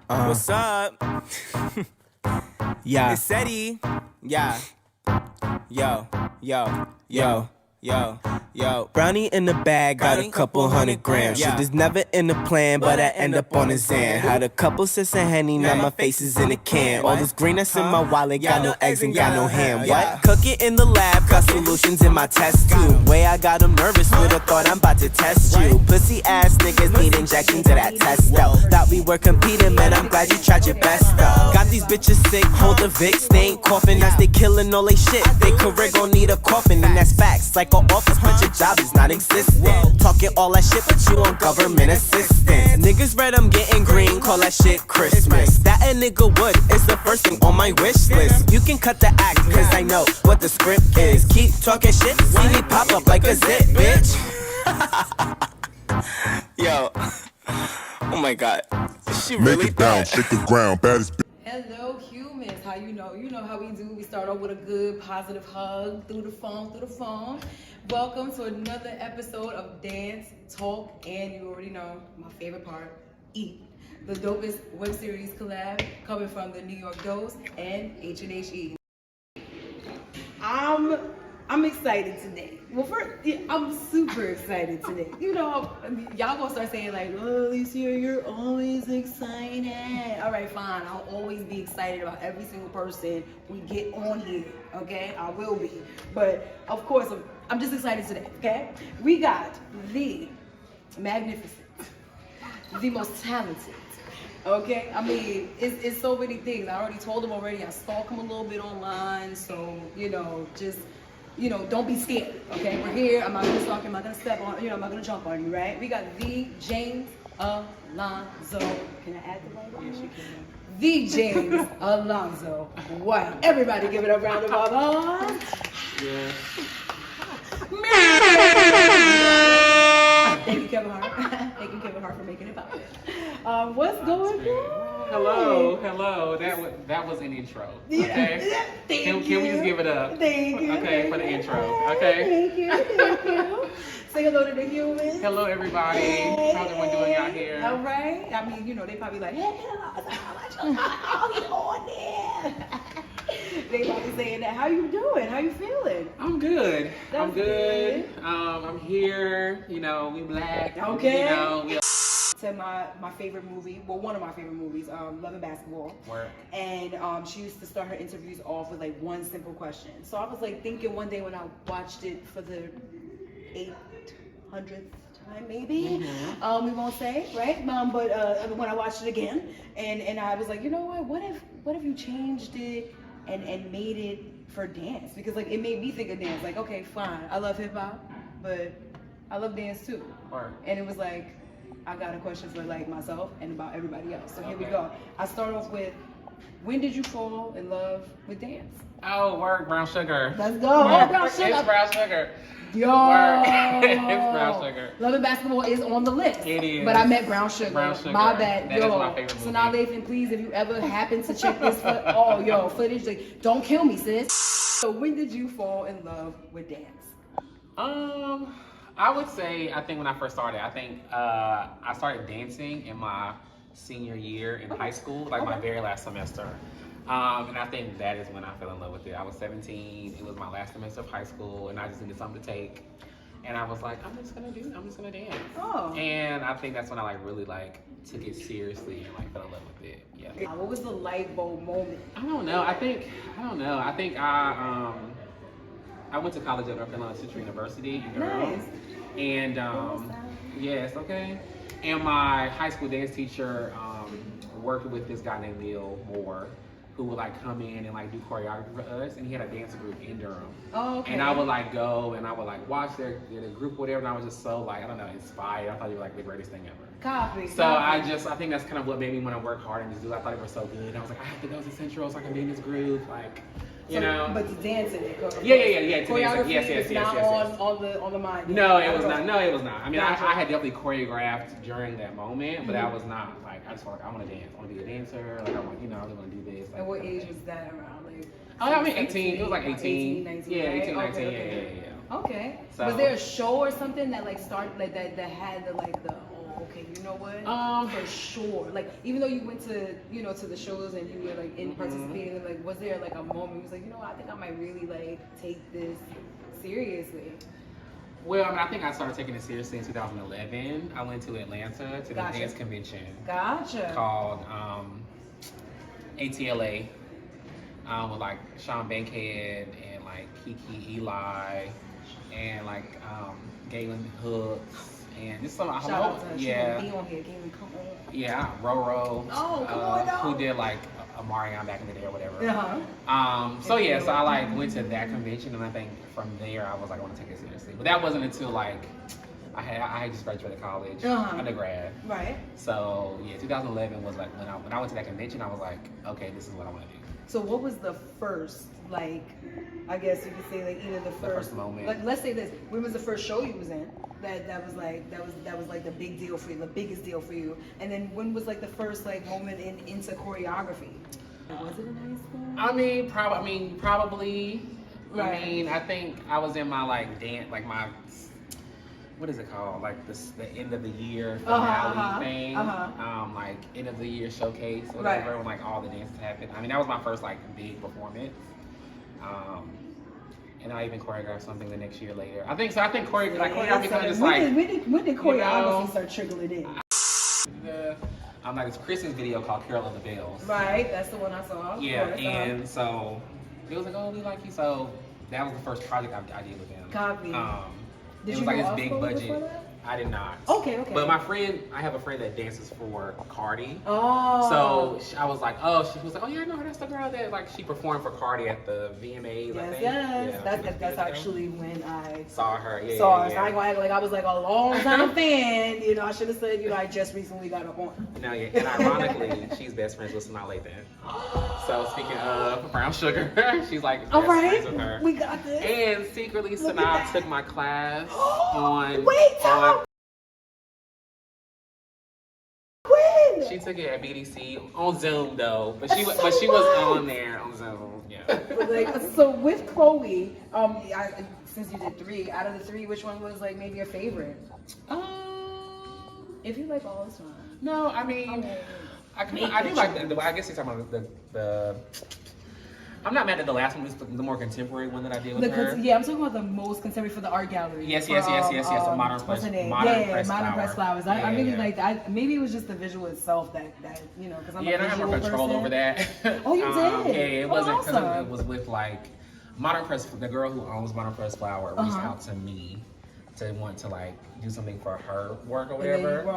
What's up? Yeah. It's Eddie. Yeah. Yo. Brownie in the bag, got a couple hundred grams. Yeah. Shit is never in the plan, but I end up on a Zan. Had a couple sips of Henny, now my face is in a can. All this green that's in my wallet, got no eggs and got no ham. What? Cook it in the lab, got solutions in my test tube. Way I got them nervous with a thought I'm about to test you. Pussy ass niggas need injections of that test though. Thought we were competing, man, I'm glad you tried your best though. Got these bitches sick, hold the Vicks, they ain't coughing as they killing all they shit. They career gon' need a coffin, and that's facts. Like an office, but your job is not existent. Talking all that shit, but you on government assistance. Niggas read I'm getting green, call that shit Christmas. That a nigga would is the first thing on my wish list. You can cut the act, cause I know what the script is. Keep talking shit, see me pop up like a zit, bitch. Yo. Oh my god. Is she Make really it down, bad? shake the ground, baddest bitch. Hello, humans. How you know? You know how we do. We start off with a good, positive hug through the phone. Welcome to another episode of Dance, Talk, and you already know my favorite part, Eat. The dopest web series collab coming from the New York Dose and H&H. I'm excited today. Well, first, I'm super excited today. You know, y'all gonna start saying like, "Oh, Allicia, you're always excited." All right, fine. I'll always be excited about every single person we get on here. Okay, I will be. But of course, I'm just excited today. Okay, we got the magnificent, the most talented. Okay, I mean, it's so many things. I already told him already. I stalk him a little bit online, so don't be scared, okay? We're here. I'm not gonna stalk him. I'm not gonna step on. I'm not gonna jump on you, right? We got the James Alonzo. Can I add the right one? Yes, you can. The James Alonzo. What? Everybody, give it a round of applause. Yeah. Thank you, Kevin Hart. Thank you, Kevin Hart, for making it pop. What's going on? Hello. That was an intro. Okay. Can we just give it up? Thank you. Okay, for the intro. Okay. Thank you. Say hello to the humans. Hello, everybody. How's everyone doing out here? All right. I mean, they probably like, hey, get on there. They probably saying that. How you doing? How you feeling? I'm good. That's I'm good. good. I'm here. We black. Okay. We To my favorite movie, well, one of my favorite movies, Love and Basketball. Work. And she used to start her interviews off with like one simple question. So I was like thinking one day when I watched it for the 800th time, maybe, we won't say, right? But when I watched it again, and I was like, you know what if you changed it and made it for dance? Because like it made me think of dance. Like, okay, fine, I love hip hop, but I love dance too. Work. And it was like, I got a question for like myself and about everybody else. So here we go. I start off with, when did you fall in love with dance? Oh, work, brown sugar. Let's go. Brown sugar. It's brown sugar. Yo. Work. It's brown sugar. Love and Basketball is on the list. It is. But I meant Brown Sugar. Brown Sugar. My bad. That is my favorite movie. So now, Lathan, please, if you ever happen to check this footage, like, don't kill me, sis. So when did you fall in love with dance? I would say, I think when I first started, I started dancing in my senior year in high school, like my very last semester. And I think that is when I fell in love with it. I was 17, it was my last semester of high school, and I just needed something to take. And I was like, I'm just gonna dance. Oh. And I think that's when I really took it seriously and fell in love with it. Yeah. What was the light bulb moment? I don't know. I think I went to college at North Carolina Central University in Durham. Nice. And yes, okay. And my high school dance teacher worked with this guy named Neil Moore, who would come in and do choreography for us, and he had a dance group in Durham. Oh, okay. And I would go and I would watch their group or whatever, and I was just so inspired. I thought they were the greatest thing ever. Copy. So I think that's kind of what made me want to work hard and just do it. I thought they were so good. I was like, I have to go to Central so I can be in this group, But the dancing, Yeah. Choreography Yes. is not on the mind. No, it was not. I mean, I had definitely choreographed during that moment, but that was not I just felt I want to dance. I want to be a dancer. I want to do this. And what age was that around? I mean, 18. It was 18. 18, 19. Yeah, right? 18, 19. Okay. Yeah. Okay. So, was there a show or something that started that had the okay, you know what? For sure. Like, even though you went to, you know, to the shows and you were like in participating, like, was there like a moment you was like, you know, I think I might really like take this seriously? Well, I mean, I think I started taking it seriously in 2011. I went to Atlanta to the dance convention. Gotcha. Called ATLA with like Sean Bankhead and like Kiki Eli and like Galen Hooks and just some Shout out to yeah. Be on here, Galen, come on. Yeah, Roro. Oh, come on, who did like a Marion back in the day or whatever. Uh-huh. So yeah, so I like went to that convention and I think from there I was like, I want to take it seriously. But that wasn't until like I had just graduated college, undergrad. Right. So yeah, 2011 was like when I went to that convention, I was like, okay, this is what I want to do. So what was the first, like, I guess you could say like either the first moment. Like, let's say this. When was the first show you was in? That was like the big deal for you, the biggest deal for you. And then when was like the first like moment into choreography? Was it in high school? I mean, probably. Right. I mean, I think I was in my like dance, like my, what is it called? Like the end of the year finale thing. Like end of the year showcase, whatever, when like all the dances happened. I mean, that was my first like big performance. And I even choreographed something the next year later. I think choreography kind of just like. When did choreography start trickling in? Like it's Chris's video called Carol of the Bells. Right, that's the one I saw. Yeah, and so it was like, oh, we like you. So that was the first project I did with them. Copy. It was like this big budget. I did not. Okay. But I have a friend that dances for Cardi. Oh. So I was like, she was like, oh yeah, I know her. That's the girl that like she performed for Cardi at the VMAs. Yes. Yeah, that's actually when I saw her. Yeah. So I ain't gonna act like I was like a long time fan. You know, I should have said, you know, I just recently got up on. No, yeah. And ironically, she's best friends with Sonali then. So speaking of brown sugar, she's like best friends with her. We got this. And secretly, Sanaa took my class on. She took it at BDC on Zoom though, but she was on there on Zoom. Yeah. Like, so with Chloe, since you did 3 out of the 3, which one was like maybe your favorite? If you like all, it's fine. No, I mean, I do like I guess you're talking about the. I'm not mad at the last one. It's the more contemporary one that I did with her. Yeah, I'm talking about the most contemporary for the art gallery. Yes. The Modern Press Flowers. I really liked that. Maybe it was just the visual itself that you know, because I'm a visual person. I have more control over that. Oh, you did? Yeah, it wasn't because it was with like Modern Press. The girl who owns Modern Press Flower reached out to me to want to like do something for her work or whatever.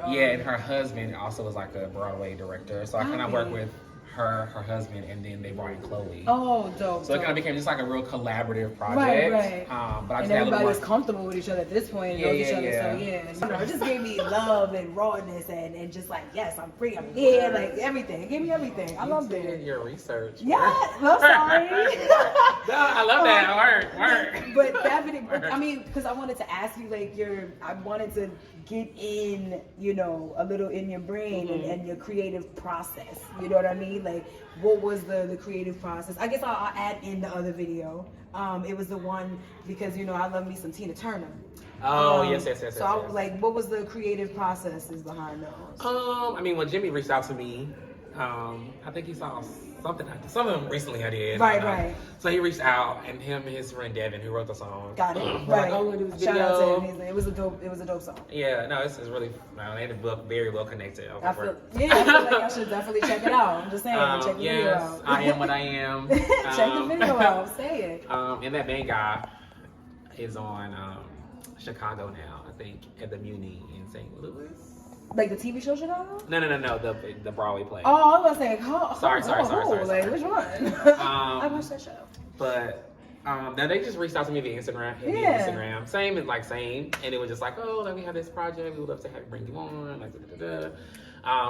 And her husband also was like a Broadway director, so I kind of worked with her husband, and then they brought in Chloe. Oh, dope. So it kind of became just like a real collaborative project. Right. But I just everybody was comfortable with each other at this point and knows each other. Yeah. So you know, it just gave me love and rawness and just like, yes, I'm free, I'm here, like everything. It gave me everything. I loved it. Your research. Yeah, I'm sorry. No, I love that. Work. But definitely, I mean, because I wanted to ask you, like, I wanted to get in, you know, a little in your brain and your creative process. You know what I mean? Like, what was the creative process? I guess I'll add in the other video. It was the one because, you know, I love me some Tina Turner. Yes. So I was like, what was the creative processes behind those? I mean, when Jimmy reached out to me, I think he saw something recently I did. Right. So he reached out, and him and his friend Devin, who wrote the song. Got it. Right. Like, oh, it was a video. Shout out to him. It was a dope song. Yeah, no, it's really, they ended up very well connected. I feel like I should definitely check it out. I'm just saying, check the video out. I am what I am. Check the video out. Say it. And that main guy is on Chicago now, I think, at the Muni in St. Louis. Like the TV show Chicago? No, the Broadway play. Oh, I was like, sorry. Like, which one? I watched that show. But now they just reached out to me via Instagram. Same, and it was just like, oh, like we have this project, we would love to bring you on, like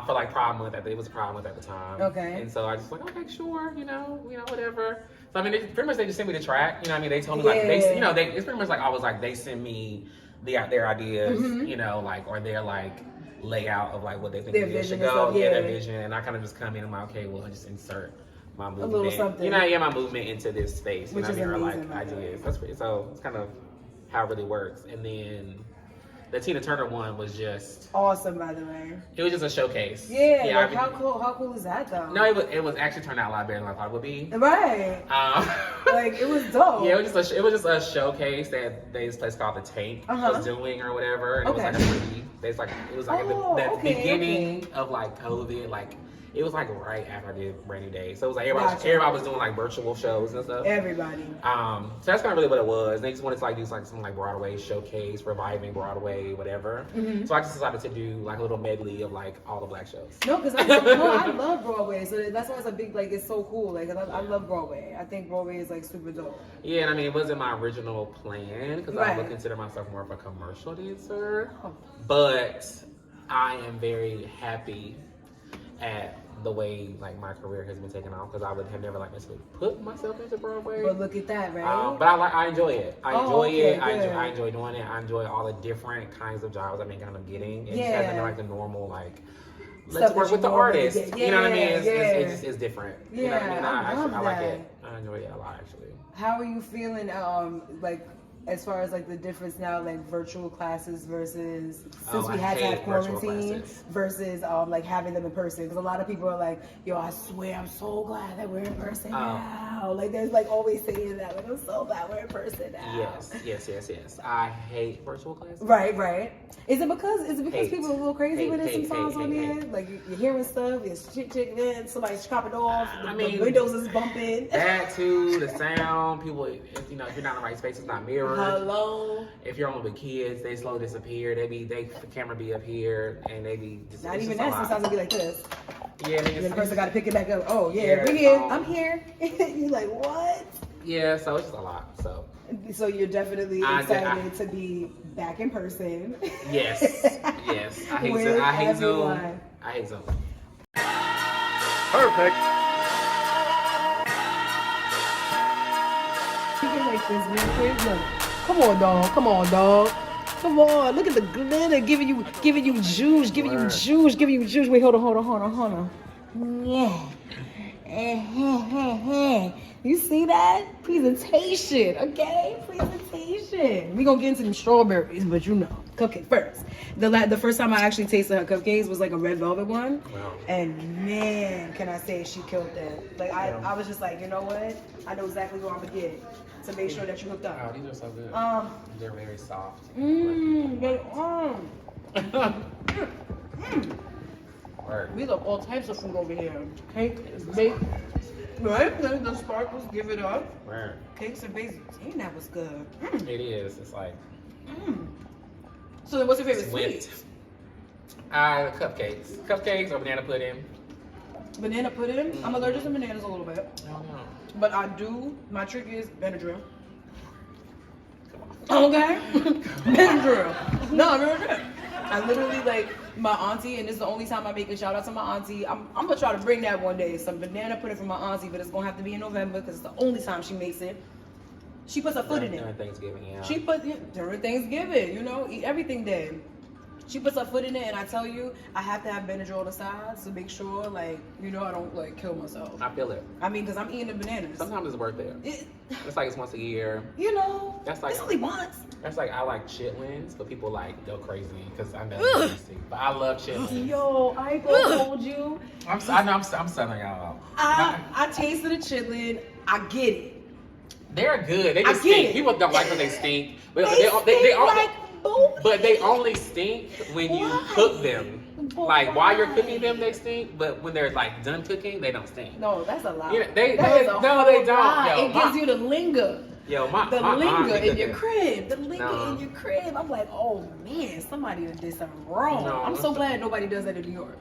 for like Pride Month. It was Pride Month at the time. Okay. And so I just like, okay, sure, you know, whatever. So I mean, pretty much they just sent me the track. You know, what I mean, they told me like it's pretty much like I was like they send me their ideas, you know, like or their like layout of like what they think the video should go, their vision, and I kind of just come in and I'm like, okay, well, I'll just insert my movement, a little something, you know, my movement into this space, which is amazing, like ideas. That's pretty, so it's kind of how it really works. And then the Tina Turner one was just awesome, by the way. It was just a showcase. Yeah, like how cool is that though? No, it was actually turned out a lot better than I thought it would be. Right. Like it was dope. Yeah, it was just a showcase that this place called the Tank was doing or whatever. And it was like a free. It was like the beginning of like COVID, like. It was like right after I did Brand New Day. So it was like everybody was doing like virtual shows and stuff. Everybody. So that's kind of really what it was. They just wanted to like do like some like Broadway showcase, reviving Broadway, whatever. So I just decided to do like a little medley of like all the black shows. No, because I love Broadway. So that's why it's a big, like, it's so cool. Like, I love Broadway. I think Broadway is like super dope. Yeah, and I mean, it wasn't my original plan because I would consider myself more of a commercial dancer. But I am very happy at the way like my career has been taken off because I would have never like necessarily put myself into Broadway. But look at that, right? But I enjoy it. I enjoy doing it. I enjoy all the different kinds of jobs I've been kind of getting. It just hasn't been like the normal like let's work with the artist. You know what I mean? It's different. Yeah, you know what I mean? I like it. I enjoy it a lot actually. How are you feeling like as far as like the difference now, like virtual classes versus since we had to have quarantine versus like having them in person? Because a lot of people are like, yo, I swear I'm so glad that we're in person now. Like there's like always saying that, like I'm so glad we're in person now. Yes. I hate virtual classes. Right. Is it because people are a little crazy with it sometimes on the end? Like you're hearing stuff, it's chick, then somebody's chopping off, the windows is bumping. That too, the sound, people, if you're not in the right space, it's not mirrored. Hello. If you're on with kids, they slow disappear. The camera be up here, and they be just not even that. Sometimes it'll be like this. Yeah, and the person got to pick it back up. Oh yeah, we're here. I'm here. You're like, what? Yeah, so it's just a lot. So you're definitely excited to be back in person. Yes. I hate Zoom. Perfect. You can make this real quick. Look. Come on, dog. Come on. Look at the glitter giving you juice. Wait, hold on. Yeah. You see that? Presentation, okay? Presentation. We gonna get into them strawberries, but cupcake first. The first time I actually tasted her cupcakes was like a red velvet one. Wow. And man, can I say she killed that. Like I was just like, you know what? I know exactly what I'm gonna get to make sure that you hooked up. Oh, these are so good. They're very soft. They Word. We love all types of food over here. Cake, bake, right? The sparkles, give it up. Word. Cakes and bakes. Dang, that was good. It is. It's like. So then what's your favorite sweet? Cupcakes or banana pudding. Banana pudding? I'm allergic to bananas a little bit. No. But my trick is Benadryl. Okay? Benadryl. No, Benadryl. I literally like my auntie, and this is the only time I make a shout out to my auntie. I'm gonna try to bring that one day, some banana pudding from my auntie, but it's gonna have to be in November because it's the only time she makes it. She puts her foot in it. During Thanksgiving, yeah. She puts during Thanksgiving, eat everything day. She puts her foot in it, and I tell you, I have to have Benadryl on the side to make sure, like, I don't like kill myself. I feel it. I mean, because I'm eating the bananas. Sometimes it's worth it. It's like it's once a year. That's like it's only once. That's like I like chitlins, but people like go crazy because I'm not tasty. But I love chitlins. Yo, I ain't gonna hold you. I'm selling y'all out. I tasted a chitlin. I get it. They're good. They just stink. People don't like when they stink. But they only stink when you cook them. Like while you're cooking them, they stink. But when they're like done cooking, they don't stink. No, that's a lie. They don't. Yo, it gives you the linger. Yo, the linger in your crib. The linger in your crib. I'm like, oh man, somebody did something wrong. No, I'm so glad nobody does that in New York.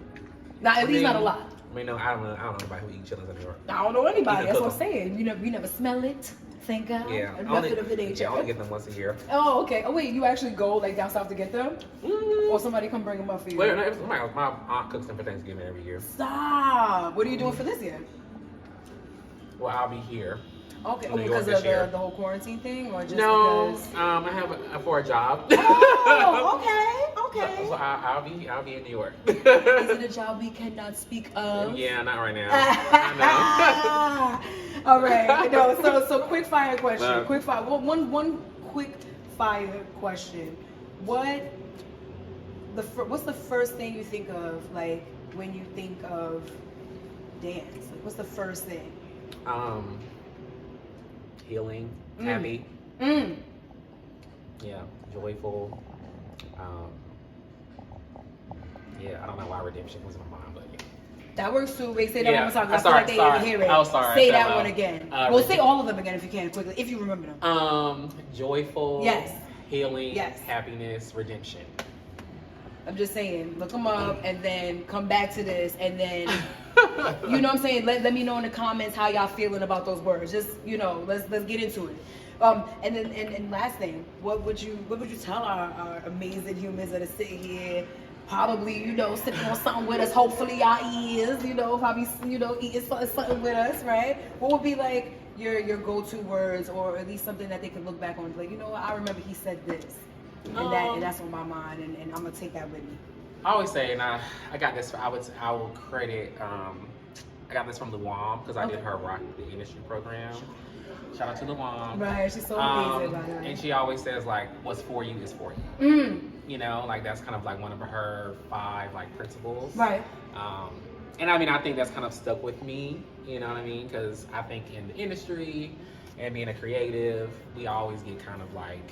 At least not a lot. I mean, I don't know anybody who eats chitlins in New York. I don't know anybody. That's what I'm saying. You never smell it. Thank God. Yeah. Nothing of the nature. Yeah, I only get them once a year. Oh, okay. Oh, wait. You actually go like down south to get them, or somebody come bring them up for you? Wait, no, my aunt cooks them for Thanksgiving every year. Stop. What are you doing for this year? Well, I'll be here. Okay, because of the whole quarantine thing, or just because? I have for a job. Oh, okay. So I'll be in New York. Is it a job we cannot speak of? Yeah, not right now. I know. All right. No. So quick fire question. One quick fire question. What what's the first thing you think of, like, when you think of dance? Like, what's the first thing? Healing, happy. Yeah, joyful. Yeah, I don't know why redemption comes to my mind, but yeah. That works too. Wait, say that Yeah, one more time. I I feel like they sorry. didn't hear it. Oh, sorry. Say I that fell one out. again. Well, say all of them again if you can, quickly, if you remember them. Joyful. Yes. Healing. Yes. Happiness. Redemption. I'm just saying, look them up and then come back to this and then, you know what I'm saying? Let me know in the comments how y'all feeling about those words. Just, you know, let's get into it. And then and last thing, what would you tell our amazing humans that are sitting here, probably, you know, sipping on something with us, hopefully y'all is, you know, probably, you know, eating something with us, right? What would be like your go-to words, or at least something that they can look back on, like, you know what, I remember he said this. And that's on my mind, and I'm gonna take that with me. I always say, and I got this. I will credit. I got this from Luam because I did her Rock the Industry program. Shout out to Luam. Right, she's so amazing, by the way. And she always says, like, what's for you is for you. You know, like, that's kind of like one of her 5 like principles. Right. And I mean, I think that's kind of stuck with me. You know what I mean? Because I think in the industry and being a creative, we always get kind of like,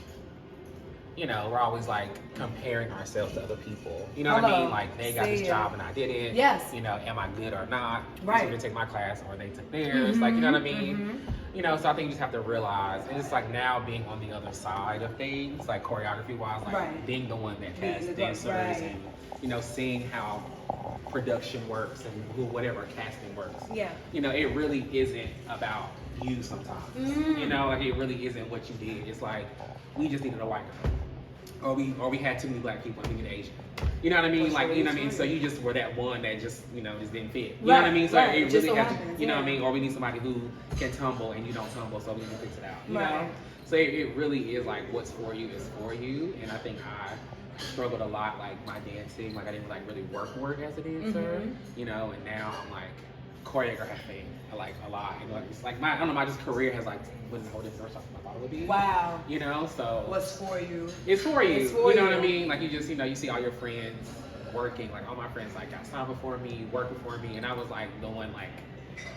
you know, we're always like comparing ourselves to other people. You know what I mean? Like, they got this job and I didn't. Yes. You know, am I good or not? Right. So they take my class or they took theirs. Like, you know what I mean? You know, so I think you just have to realize, and it's like now being on the other side of things, like choreography wise, like being the one that casts dancers and, you know, seeing how production works and whatever casting works. Yeah. You know, it really isn't about you sometimes. You know, like, it really isn't what you did. It's like, we just needed a white girl. Or we had too many black people and we needed Asian. You know what I mean? Like, you know what I mean? So you just were that one that just, you know, just didn't fit. You know what I mean? So it really has to, you know what I mean? Or we need somebody who can tumble and you don't tumble, so we can fix it out. You know? So it really is like, what's for you is for you. And I think I struggled a lot, like, my dancing. Like, I didn't like really work as a dancer. You know, and now I'm like choreographing like a lot. You know, like, it's like my, I don't know, my just career has like been more different than I thought it would be. Wow. You know, so what's for you? It's for you. It's for you know you. what I mean? Like, you just, you know, you see all your friends working. Like, all my friends like got signed before me, worked before me, and I was like the one like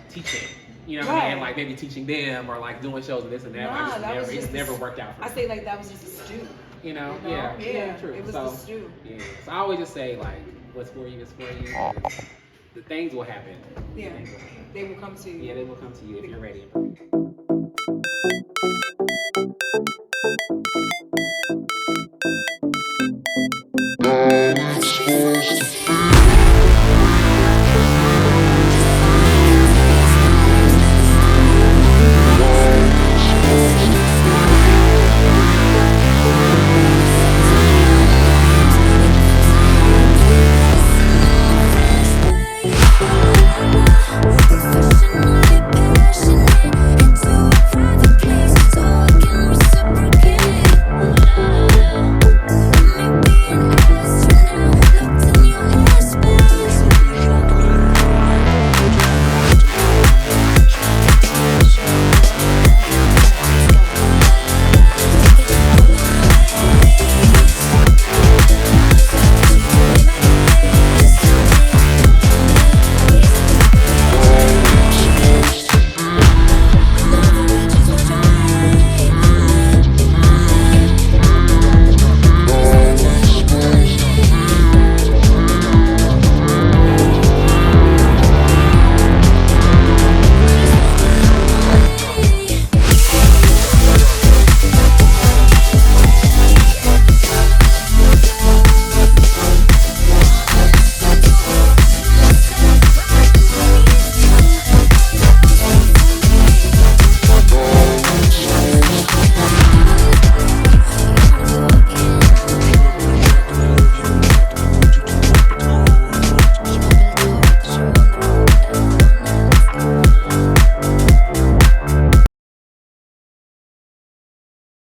teaching. You know what I mean? Like, maybe teaching them or like doing shows and this and that. Nah, but it's never worked out for me. I say like that was just a stew. You know? You know? Yeah, true. It was so, the stew. Yeah. So I always just say, like, what's for you is for you. And the things will happen. Yeah. The things will happen. They will come to you. Yeah, they will come to you if you're ready. That's